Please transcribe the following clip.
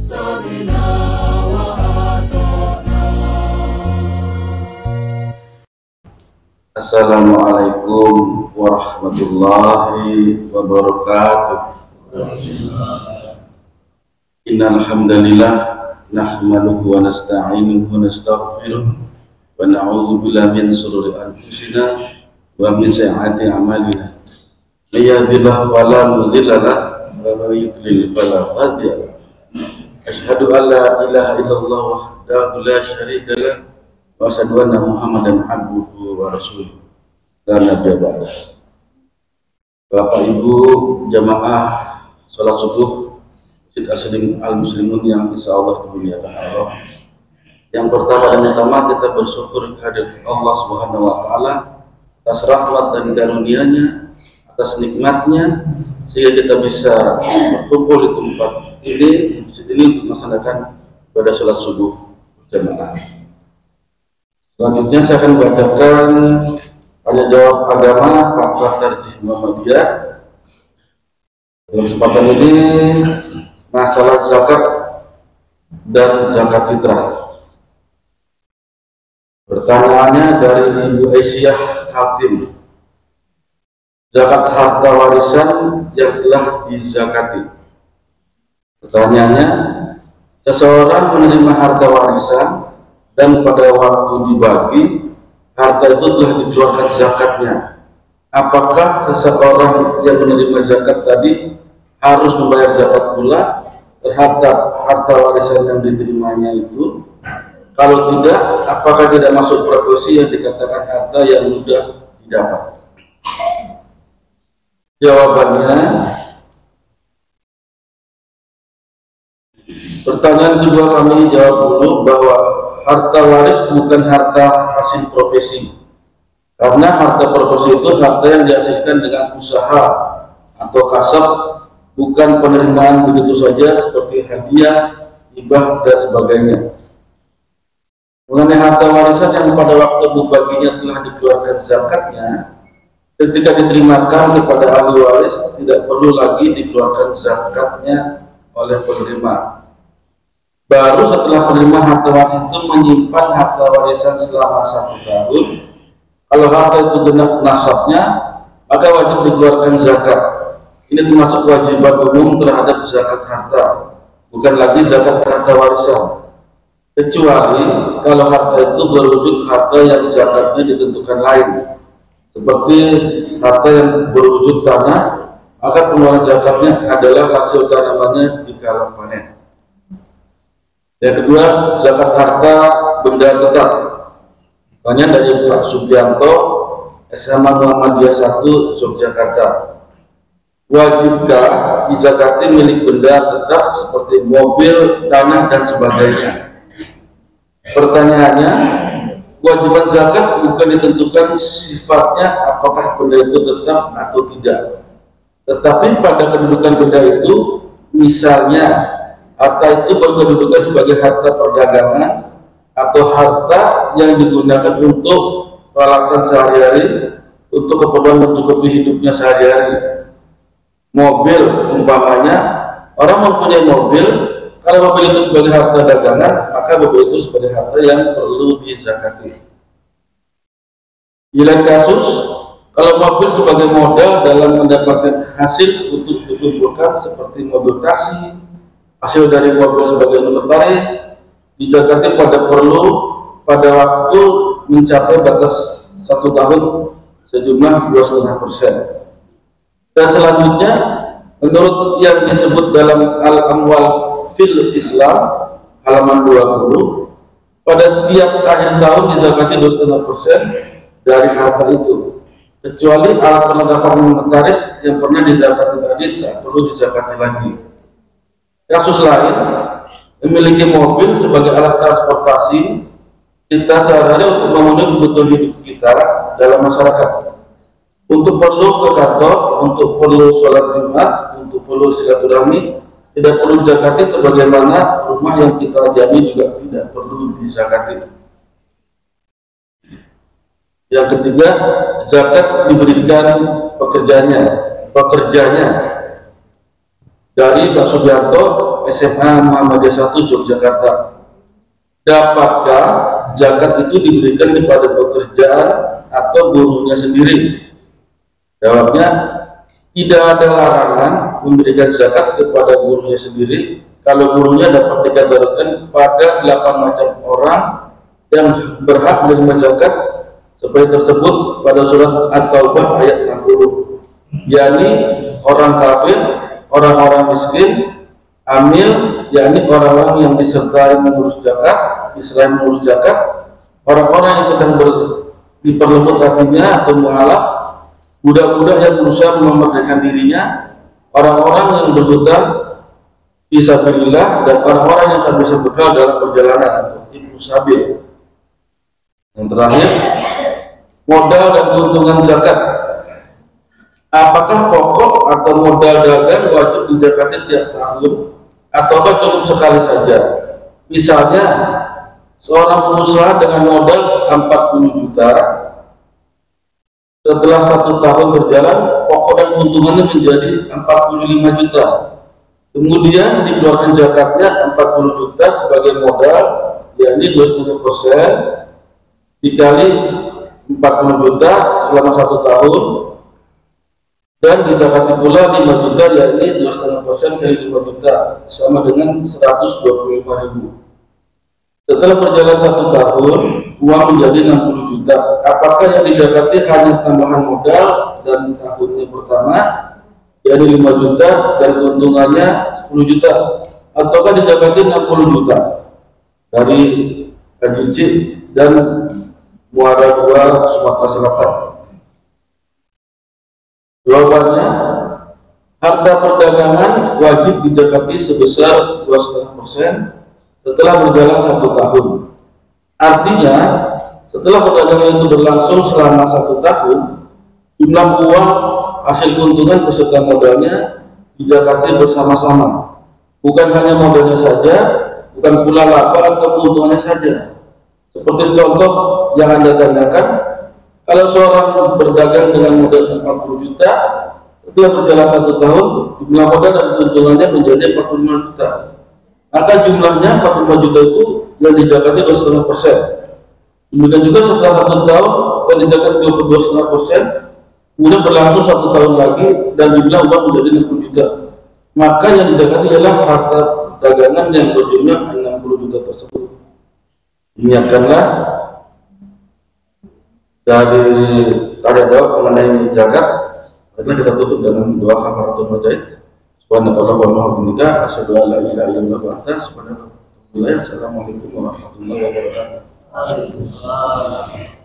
سمعنا وأطعنا. Assalamualaikum warahmatullahi wabarakatuh. Innal hamdalillah nahmaduhu wa nasta'inuhu wa nastaghfiruh wa na'udzu billahi min shururi anfusina wa min sayyiati a'malina. May yahdihillahu fala mudilla lahu wa may yudlil fala hadiya lahu. Asyhadu an la ilaha illallah wahdahu la syarika lahu wa asyhadu anna Muhammadan abduhu wa rasuluh. Dan nabiyya ba'da. Bapak Ibu jamaah salat subuh Masjid Asy-Syiddin Al-Muslimun yang insya Allah dimuliakan Allah. Yang pertama dan utama kita bersyukur kehadirat Allah Subhanahu wa Ta'ala atas rahmat dan karunia-Nya, atas nikmatnya, sehingga kita bisa berkumpul di tempat ini, masjid ini untuk melaksanakan ibadah salat subuh berjamaah. Selanjutnya saya akan bacakan tanya jawab agama fakta tarjih Muhammadiyah. Dalam kesempatan ini masalah zakat dan zakat fitrah. Pertanyaannya dari Ibu Aisyah Hatim. Zakat harta warisan yang telah dizakati. Pertanyaannya, seseorang menerima harta warisan dan pada waktu dibagi, harta itu telah dikeluarkan zakatnya. Apakah seseorang yang menerima zakat tadi harus membayar zakat pula terhadap harta warisan yang diterimanya itu? Kalau tidak, apakah tidak masuk proporsi yang dikatakan harta yang mudah didapat? Jawabannya, pertanyaan kedua kami jawab dulu bahwa harta waris bukan harta hasil profesi. Karena harta profesi itu harta yang dihasilkan dengan usaha atau kasab, bukan penerimaan begitu saja seperti hadiah, hibah dan sebagainya. Mengenai harta warisan yang pada waktu membaginya telah dikeluarkan zakatnya, ketika diterimakan kepada ahli waris tidak perlu lagi dikeluarkan zakatnya oleh penerima. Baru setelah penerima harta waris itu menyimpan harta warisan selama 1 tahun, kalau harta itu genap nasabnya, maka wajib dikeluarkan zakat. Ini termasuk kewajiban umum terhadap zakat harta, bukan lagi zakat harta warisan. Kecuali kalau harta itu berwujud harta yang zakatnya ditentukan lain, seperti harta yang berwujud tanah, maka pengeluaran zakatnya adalah hasil tanamannya di kala panen. Yang kedua, zakat harta benda tetap. Tanya dari Pak Subianto, SMA Muhammadiyah 1, Yogyakarta. Wajibkah dizakati milik benda tetap seperti mobil, tanah, dan sebagainya? Pertanyaannya, kewajiban zakat bukan ditentukan sifatnya apakah benda itu tetap atau tidak, tetapi pada kedudukan benda itu. Misalnya harta itu berkedudukan sebagai harta perdagangan atau harta yang digunakan untuk peralatan sehari-hari, untuk keperluan mencukupi hidupnya sehari-hari. Mobil umpamanya, orang mempunyai mobil, kalau mobil itu sebagai harta dagangan, maka mobil itu sebagai harta yang perlu dizakati. Di lain kasus, kalau mobil sebagai modal dalam mendapatkan hasil untuk dikumpulkan seperti mobil taksi, hasil dari mobil sebagai inventaris, dizakati pada waktu mencapai batas 1 tahun sejumlah 2,5%. Dan selanjutnya, menurut yang disebut dalam Al-Amwal fil Islam halaman 20, pada tiap akhir tahun dizakati 2,5% dari harta itu, kecuali alat perlengkapan inventaris yang pernah dizakati tadi tak perlu dizakati lagi. Kasus lain, memiliki mobil sebagai alat transportasi kita sehari-hari untuk memenuhi kebutuhan hidup kita dalam masyarakat, untuk perlu ke kantor, untuk perlu sholat Jumat, untuk perlu silaturahmi, tidak perlu dizakati, sebagaimana rumah yang kita jami juga tidak perlu dizakati. Yang ketiga, zakat diberikan pekerjanya. Dari Pak Subianto, SMA Muhammadiyah 1 Yogyakarta. Dapatkah zakat itu diberikan kepada pekerjaan atau buruhnya sendiri? Jawabnya, tidak ada larangan memberikan zakat kepada buruhnya sendiri kalau buruhnya dapat dikategorikan pada 8 macam orang yang berhak menerima zakat seperti tersebut pada surat At-Taubah ayat 60, yakni orang kafir, orang-orang miskin, amil, yakni orang-orang yang disertai mengurus zakat, selain mengurus zakat, orang-orang yang sedang diperlembut hatinya atau mualaf, budak-budak yang berusaha memerdekakan dirinya, orang-orang yang berhutang fisabilillah, dan orang-orang yang tak bisa bekal dalam perjalanan atau ibnu sabil. Yang terakhir, modal dan keuntungan zakat. Apakah pokok atau modal dagang wajib dizakati tiap tahun ataukah cukup sekali saja? Misalnya, seorang pengusaha dengan modal 40 juta, setelah 1 tahun berjalan, pokok dan keuntungannya menjadi 45 juta. Kemudian dikeluarkan zakatnya 40 juta sebagai modal, yakni 2,5% dikali 40 juta selama 1 tahun, dan dizakati pula 5 juta, yakni 2,5% kali 5 juta sama dengan 125.000. Setelah berjalan 1 tahun, uang menjadi 60 juta. Apakah yang dizakati hanya tambahan modal dan tahunnya pertama, yakni 5 juta, dan keuntungannya 10 juta, ataukah dizakati 60 juta dari Haji Cik dan Muara II Sumatera Selatan? Jawabannya, harta perdagangan wajib dizakati sebesar 2,5% setelah berjalan 1 tahun. Artinya, setelah perdagangan itu berlangsung selama 1 tahun, jumlah uang hasil keuntungan beserta modalnya dizakati bersama-sama. Bukan hanya modalnya saja, bukan pula laba atau keuntungannya saja. Seperti contoh yang Anda tanyakan, kalau seorang berdagang dengan modal 40 juta, setelah berjalan 1 tahun, jumlah modal dan keuntungannya menjadi 45 juta. Maka jumlahnya 45 juta itu yang dizakati 2,5%. Demikian juga setelah 1 tahun dan dizakati 22,5%, kemudian berlangsung 1 tahun lagi dan jumlah uang menjadi 60 juta. Maka yang dizakati ialah harta dagangan yang berjumlah 60 juta tersebut. Demikianlah dari tanya jawab mengenai zakat. Setelah kita tutup dengan doa kafaratul majaid. Subhanallah wa bihamdika asyhadu an la ilaha illallah wa anta astaghfiruka wa atubu ilaik. Assalamualaikum warahmatullahi wabarakatuh.